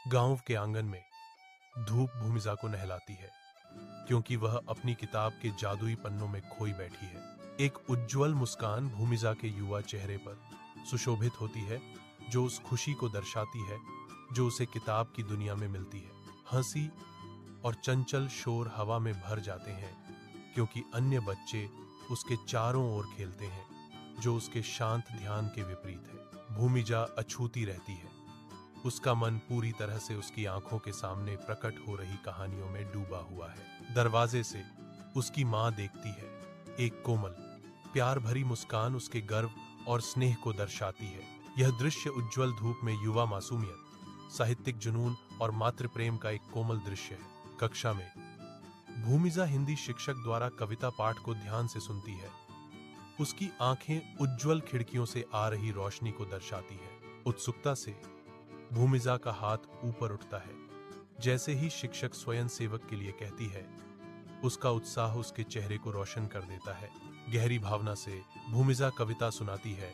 गांव के आंगन में धूप भूमिजा को नहलाती है, क्योंकि वह अपनी किताब के जादुई पन्नों में खोई बैठी है। एक उज्ज्वल मुस्कान भूमिजा के युवा चेहरे पर सुशोभित होती है, जो उस खुशी को दर्शाती है जो उसे किताब की दुनिया में मिलती है। हंसी और चंचल शोर हवा में भर जाते हैं, क्योंकि अन्य बच्चे उसके चारों ओर खेलते हैं, जो उसके शांत ध्यान के विपरीत है। भूमिजा अछूती रहती है, उसका मन पूरी तरह से उसकी आंखों के सामने प्रकट हो रही कहानियों में डूबा हुआ है। दरवाजे से उसकी मां देखती है। एक कोमल, प्यार भरी मुस्कान उसके गर्व और स्नेह को दर्शाती है। यह दृश्य उज्ज्वल धूप में युवा मासूमियत, साहित्यिक जुनून और मातृ प्रेम का एक कोमल दृश्य है। कक्षा में भूमिजा हिंदी शिक्षक द्वारा कविता पाठ को ध्यान से सुनती है। उसकी आंखें उज्ज्वल खिड़कियों से आ रही रोशनी को दर्शाती है। उत्सुकता से भूमिजा का हाथ ऊपर उठता है। जैसे ही शिक्षक स्वयं सेवक के लिए कहती है, उसका उत्साह उसके चेहरे को रोशन कर देता है। गहरी भावना से भूमिजा कविता सुनाती है।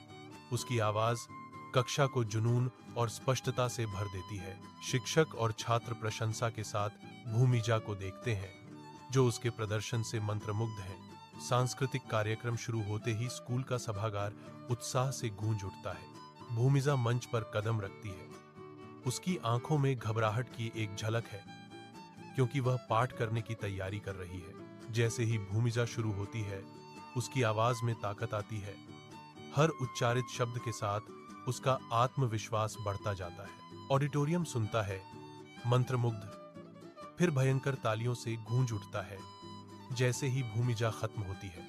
उसकी आवाज कक्षा को जुनून और स्पष्टता से भर देती है। शिक्षक और छात्र प्रशंसा के साथ भूमिजा को देखते हैं, जो उसके प्रदर्शन से मंत्रमुग्ध हैं। सांस्कृतिक कार्यक्रम शुरू होते ही स्कूल का सभागार उत्साह से गूंज उठता है। भूमिजा मंच पर कदम रखती है। उसकी आंखों में घबराहट की एक झलक है, क्योंकि वह पाठ करने की तैयारी कर रही है। जैसे ही भूमिजा शुरू होती है, उसकी आवाज में ताकत आती है। हर उच्चारित शब्द के साथ उसका आत्मविश्वास बढ़ता जाता है। ऑडिटोरियम सुनता है, मंत्रमुग्ध, फिर भयंकर तालियों से गूंज उठता है जैसे ही भूमिजा खत्म होती है।